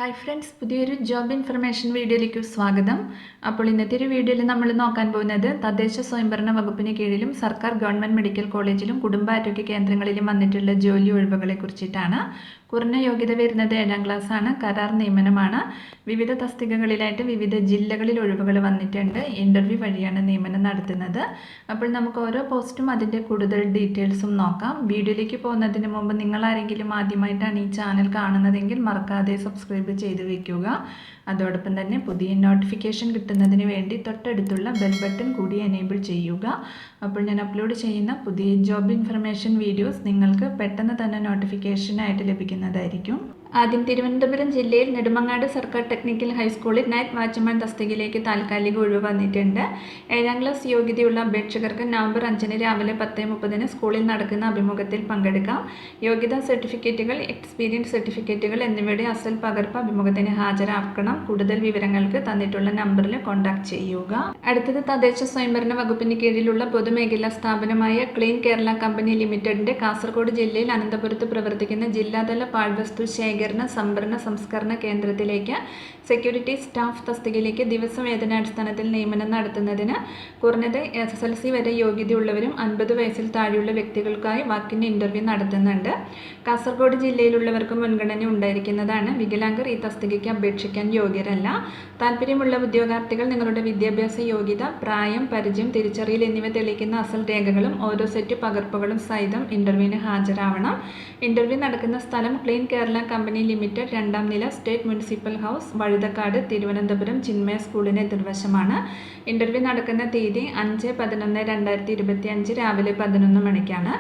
Hi friends, പുതിയൊരു job information വീഡിയോയിലേക്ക് സ്വാഗതം. അപ്പോൾ ഇന്നത്തെ ഒരു വീഡിയോയിൽ നമ്മൾ നോക്കാൻ പോകുന്നത് തദ്ദേശ സ്വയംഭരണ വകുപ്പിന് കീഴിലും സർക്കാർ ഗവൺമെൻറ് മെഡിക്കൽ കോളേജിലും കുടുംബാരോഗ്യ കേന്ദ്രങ്ങളിലും വന്നിട്ടുള്ള ജോലി ഒഴിവുകളെ കുറിച്ചിട്ടാണ്. കുറഞ്ഞ യോഗ്യത വരുന്നത് 7ാം ക്ലാസ്സാണ്. കരാർ നിയമനമാണ്. വിവിധ തസ്തികകളിലായിട്ട് വിവിധ ജില്ലകളിൽ ഒഴിവുകൾ വന്നിട്ടുണ്ട്. ഇൻ്റർവ്യൂ വഴിയാണ് നിയമനം നടത്തുന്നത്. അപ്പോൾ നമുക്ക് ഓരോ പോസ്റ്റും അതിൻ്റെ കൂടുതൽ ഡീറ്റെയിൽസും നോക്കാം. വീഡിയോയിലേക്ക് പോകുന്നതിന് മുമ്പ് നിങ്ങൾ ആരെങ്കിലും ആദ്യമായിട്ടാണ് ഈ ചാനൽ കാണുന്നതെങ്കിൽ മറക്കാതെ സബ്സ്ക്രൈബ് ചെയ്ത് വയ്ക്കുക. അതോടൊപ്പം തന്നെ പുതിയ നോട്ടിഫിക്കേഷൻ കിട്ടുന്നതിന് വേണ്ടി തൊട്ടടുത്തുള്ള ബെൽ ബട്ടൺ കൂടി എനേബിൾ ചെയ്യുക. അപ്പോൾ ഞാൻ അപ്ലോഡ് ചെയ്യുന്ന പുതിയ ജോബ് ഇൻഫർമേഷൻ വീഡിയോസ് നിങ്ങൾക്ക് പെട്ടെന്ന് തന്നെ നോട്ടിഫിക്കേഷനായിട്ട് ലഭിക്കുന്നതായിരിക്കും. ആദ്യം തിരുവനന്തപുരം ജില്ലയിൽ നെടുമങ്ങാട് സർക്കാർ ടെക്നിക്കൽ ഹൈസ്കൂളിൽ നൈറ്റ് വാച്ച്മാൻ തസ്തികയിലേക്ക് താൽക്കാലിക ഒഴിവ് വന്നിട്ടുണ്ട്. 7ാം ക്ലാസ് യോഗ്യതയുള്ള അപേക്ഷകർക്ക് നവംബർ 5 രാവിലെ 10:30 സ്കൂളിൽ നടക്കുന്ന അഭിമുഖത്തിൽ പങ്കെടുക്കാം. യോഗ്യതാ സർട്ടിഫിക്കറ്റുകൾ, എക്സ്പീരിയൻസ് സർട്ടിഫിക്കറ്റുകൾ എന്നിവയുടെ അസൽ പകർപ്പ് അഭിമുഖത്തിന് ഹാജരാക്കണം. കൂടുതൽ വിവരങ്ങൾക്ക് തന്നിട്ടുള്ള നമ്പറിൽ കോൺടാക്ട് ചെയ്യുക. അടുത്തത് തദ്ദേശ സ്വയംഭരണ വകുപ്പിന് കീഴിലുള്ള പൊതുമേഖലാ സ്ഥാപനമായ ക്ലീൻ കേരള കമ്പനി ലിമിറ്റഡിന്റെ കാസർഗോഡ് ജില്ലയിൽ അനന്തപുരത്ത് പ്രവർത്തിക്കുന്ന ജില്ലാതല പാഴ്വസ്തു ശേഖരണ സംഭരണ സംസ്കരണ കേന്ദ്രത്തിലേക്ക് സെക്യൂരിറ്റി സ്റ്റാഫ് തസ്തികയിലേക്ക് ദിവസവേതനാടിസ്ഥാനത്തിൽ നിയമനം നടത്തുന്നതിന് കുറഞ്ഞത് SSLC വരെ യോഗ്യതയുള്ളവരും 50 വയസ്സിൽ താഴെയുള്ള വ്യക്തികൾക്കായി വാക്കിൻ ഇൻ്റർവ്യൂ നടത്തുന്നുണ്ട്. കാസർഗോഡ് ജില്ലയിലുള്ളവർക്ക് മുൻഗണന ഉണ്ടായിരിക്കുന്നതാണ്. വികലാംഗർ ഈ തസ്തികയ്ക്ക് അപേക്ഷിക്കാൻ യോഗ്യരല്ല. താല്പര്യമുള്ള ഉദ്യോഗാർത്ഥികൾ നിങ്ങളുടെ വിദ്യാഭ്യാസ യോഗ്യത, പ്രായം, പരിചയം, തിരിച്ചറിയൽ എന്നിവ തെളിയിക്കുന്ന അസൽ രേഖകളും ഓരോ സെറ്റ് പകർപ്പുകളും സഹിതം ഇൻ്റർവ്യൂവിന് ഹാജരാവണം. ഇൻ്റർവ്യൂ നടക്കുന്ന സ്ഥലം ക്ലീൻ കേരള കമ്പനി ലിമിറ്റഡ്, 2ാം നില, state municipal house, Vazhuthacaud, Thiruvananthapuram, Chinmaya സ്കൂളിന് എതിർവശമാണ്. ഇൻ്റർവ്യൂ നടക്കുന്ന തീയതി 5/11/2025 രാവിലെ 11 മണിക്കാണ്.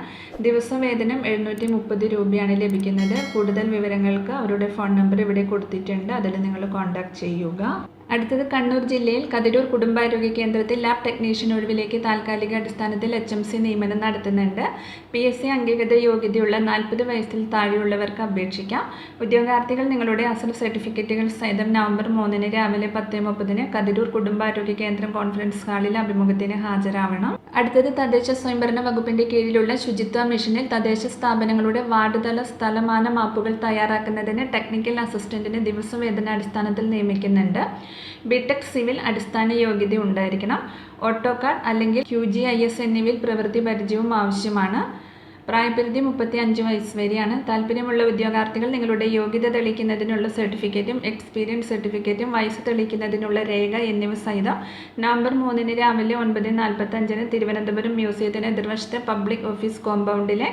ദിവസവേതനം 730 രൂപയാണ് ലഭിക്കുന്നത്. കൂടുതൽ വിവരങ്ങൾക്ക് അവരുടെ ഫോൺ നമ്പർ ഇവിടെ കൊടുത്തിട്ടുണ്ട്. അതിൽ നിങ്ങൾ കോൺടാക്ട് ചെയ്യുക. അടുത്തത് കണ്ണൂർ ജില്ലയിൽ കതിരൂർ കുടുംബാരോഗ്യ കേന്ദ്രത്തിൽ ലാബ് ടെക്നീഷ്യൻ ഒഴിവിലേക്ക് താൽക്കാലിക അടിസ്ഥാനത്തിൽ HMC നിയമനം നടത്തുന്നുണ്ട്. PSC അംഗീകൃത യോഗ്യതയുള്ള 40 വയസ്സിൽ താഴെയുള്ളവർക്ക് അപേക്ഷിക്കാം. ഉദ്യോഗാർത്ഥികൾ നിങ്ങളുടെ അസൽ സർട്ടിഫിക്കറ്റുകൾ സഹിതം നവംബർ 3 രാവിലെ 10:30 കതിരൂർ കുടുംബാരോഗ്യ കേന്ദ്രം കോൺഫറൻസ് ഹാളിൽ അഭിമുഖത്തിന് ഹാജരാവണം. അടുത്തത് തദ്ദേശ സ്വയംഭരണ വകുപ്പിന്റെ കീഴിലുള്ള ശുചിത്വ മിഷനിൽ തദ്ദേശ സ്ഥാപനങ്ങളുടെ വാർഡ് തല സ്ഥലമാന മാപ്പുകൾ തയ്യാറാക്കുന്നതിന് ടെക്നിക്കൽ അസിസ്റ്റന്റിന് ദിവസവേതനാടിസ്ഥാനത്തിൽ നിയമിക്കുന്നുണ്ട്. ബിടെക് സിവിൽ അടിസ്ഥാന യോഗ്യത ഉണ്ടായിരിക്കണം. ഓട്ടോകാഡ് അല്ലെങ്കിൽ QGIS എന്നിവയിൽ പ്രവൃത്തി പരിചയവും ആവശ്യമാണ്. പ്രായപരിധി 35 വയസ്സ് വരെയാണ്. താല്പര്യമുള്ള ഉദ്യോഗാർത്ഥികൾ നിങ്ങളുടെ യോഗ്യത തെളിയിക്കുന്നതിനുള്ള സർട്ടിഫിക്കറ്റും എക്സ്പീരിയൻസ് സർട്ടിഫിക്കറ്റും വയസ്സ് തെളിയിക്കുന്നതിനുള്ള രേഖ എന്നിവ സഹിതം നവംബർ 3 രാവിലെ 9:45 തിരുവനന്തപുരം മ്യൂസിയത്തിന് എതിർവശത്തെ പബ്ലിക് ഓഫീസ് കോമ്പൗണ്ടിലെ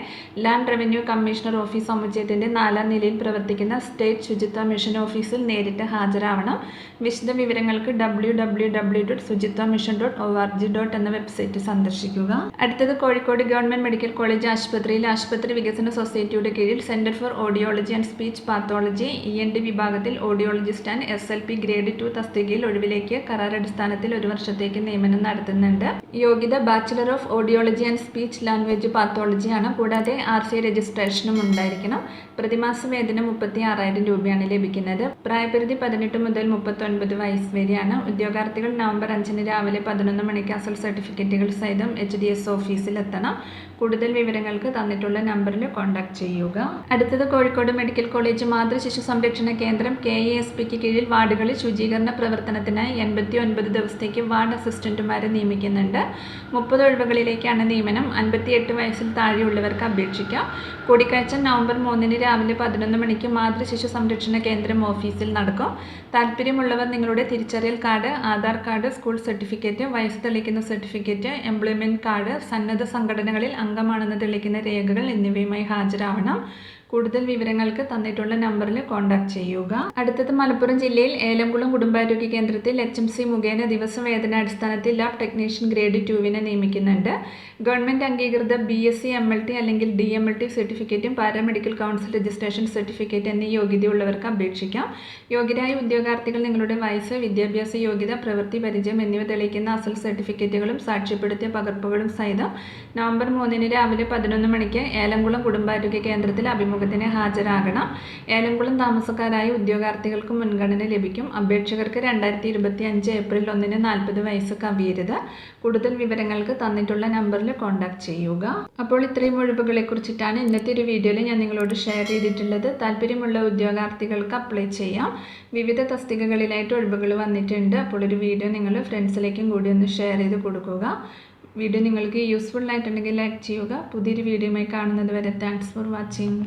ലാൻഡ് റവന്യൂ കമ്മീഷണർ ഓഫീസ് സമുച്ചയത്തിൻ്റെ 4ാം നിലയിൽ പ്രവർത്തിക്കുന്ന സ്റ്റേറ്റ് ശുചിത്വ മിഷൻ ഓഫീസിൽ നേരിട്ട് ഹാജരാവണം. വിശദ വിവരങ്ങൾക്ക് www.shujitwamission.org എന്ന വെബ്സൈറ്റ് സന്ദർശിക്കുക. അടുത്തത് കോഴിക്കോട് ഗവൺമെൻറ് മെഡിക്കൽ കോളേജ് ആശുപത്രിയിൽ ആശുപത്രി വികസന സൊസൈറ്റിയുടെ കീഴിൽ centre for audiology and speech pathology ENT വിഭാഗത്തിൽ ഓഡിയോളജിസ്റ്റ് ആൻഡ് SLP ഗ്രേഡ് 2 തസ്തികയിൽ ഒഴിവിലേക്ക് കരാറടിസ്ഥാനത്തിൽ 1 വർഷത്തേക്ക് നിയമനം നടത്തുന്നുണ്ട്. യോഗ്യത bachelor of audiology and speech language pathology ആണ്. കൂടാതെ RC രജിസ്ട്രേഷനും ഉണ്ടായിരിക്കണം. പ്രതിമാസ വേതനം 36,000 രൂപയാണ് ലഭിക്കുന്നത്. പ്രായപരിധി 18 മുതൽ 39 വയസ്സ് വരെയാണ്. ഉദ്യോഗാർത്ഥികൾ നവംബർ 5 രാവിലെ 11 മണിക്ക് അസൽ സർട്ടിഫിക്കറ്റുകൾ സഹിതം HDS ഓഫീസിൽ എത്തണം. കൂടുതൽ വിവരങ്ങൾക്ക് തന്നിട്ടുള്ള നമ്പറിൽ കോൺടാക്ട് ചെയ്യുക. അടുത്തത് കോഴിക്കോട് മെഡിക്കൽ കോളേജ് മാതൃശിശു സംരക്ഷണ കേന്ദ്രം KASPക്ക് കീഴിൽ വാർഡുകളിൽ ശുചീകരണ പ്രവർത്തനത്തിനായി 89 ദിവസത്തേക്ക് വാർഡ് അസിസ്റ്റന്റുമാരെ നിയമിക്കുന്നുണ്ട്. 30 ഒഴിവുകളിലേക്കാണ് നിയമനം. 58 വയസ്സിൽ താഴെയുള്ളവർക്ക് അപേക്ഷിക്കാം. കൂടിക്കാഴ്ച നവംബർ 3 രാവിലെ 11 മണിക്ക് മാതൃശിശു സംരക്ഷണ കേന്ദ്രം ഓഫീസിൽ നടക്കും. താല്പര്യമുള്ളവർ നിങ്ങളുടെ തിരിച്ചറിയൽ card, Aadhaar card, school certificate, വയസ്സ് തെളിയിക്കുന്ന സർട്ടിഫിക്കറ്റ്, എംപ്ലോയ്മെന്റ് കാർഡ്, സന്നദ്ധ സംഘടനകളിൽ അംഗമാണെന്ന് തെളിയിക്കുന്ന രേഖകൾ എന്നിവയുമായി ഹാജരാവണം. കൂടുതൽ വിവരങ്ങൾക്ക് തന്നിട്ടുള്ള നമ്പറിൽ കോൺടാക്ട് ചെയ്യുക. അടുത്തത് മലപ്പുറം ജില്ലയിൽ ഏലംകുളം കുടുംബാരോഗ്യ കേന്ദ്രത്തിൽ HMC മുഖേന ദിവസവേതനാടിസ്ഥാനത്തിൽ ലാബ് ടെക്നീഷ്യൻ ഗ്രേഡ് 2 നിയമിക്കുന്നുണ്ട്. ഗവൺമെൻറ് അംഗീകൃത BSc MLT അല്ലെങ്കിൽ DMLT സർട്ടിഫിക്കറ്റും പാരാമെഡിക്കൽ കൗൺസിൽ രജിസ്ട്രേഷൻ സർട്ടിഫിക്കറ്റ് എന്നീ യോഗ്യതയുള്ളവർക്ക് അപേക്ഷിക്കാം. യോഗ്യരായ ഉദ്യോഗാർത്ഥികൾ നിങ്ങളുടെ വയസ്സ്, വിദ്യാഭ്യാസ യോഗ്യത, പ്രവൃത്തി പരിചയം എന്നിവ തെളിയിക്കുന്ന അസൽ സർട്ടിഫിക്കറ്റുകളും സാക്ഷ്യപ്പെടുത്തിയ പകർപ്പുകളും സഹിതം നവംബർ 3 രാവിലെ 11 മണിക്ക് ഏലംകുളം കുടുംബാരോഗ്യ കേന്ദ്രത്തിൽ അഭിമുഖം അഭിമുഖത്തിന് ഹാജരാകണം. ഏലംകുളം താമസക്കാരായ ഉദ്യോഗാർത്ഥികൾക്ക് മുൻഗണന ലഭിക്കും. അപേക്ഷകർക്ക് 2025 ഏപ്രിൽ 1 40 വയസ്സ് കവിയരുത്. കൂടുതൽ വിവരങ്ങൾക്ക് തന്നിട്ടുള്ള നമ്പറിൽ കോൺടാക്ട് ചെയ്യുക. അപ്പോൾ ഇത്രയും ഒഴിവുകളെ കുറിച്ചിട്ടാണ് ഇന്നത്തെ ഒരു വീഡിയോയിൽ ഞാൻ നിങ്ങളോട് ഷെയർ ചെയ്തിട്ടുള്ളത്. താല്പര്യമുള്ള ഉദ്യോഗാർത്ഥികൾക്ക് അപ്ലൈ ചെയ്യാം. വിവിധ തസ്തികകളിലായിട്ട് ഒഴിവുകൾ വന്നിട്ടുണ്ട്. അപ്പോൾ ഒരു വീഡിയോ നിങ്ങൾ ഫ്രണ്ട്സിലേക്കും കൂടി ഒന്ന് ഷെയർ ചെയ്ത് കൊടുക്കുക. വീഡിയോ നിങ്ങൾക്ക് യൂസ്ഫുൾ ആയിട്ടുണ്ടെങ്കിൽ ലൈക്ക് ചെയ്യുക. പുതിയൊരു വീഡിയോയുമായി കാണുന്നത് വരെ താങ്ക്സ് ഫോർ വാച്ചിങ്.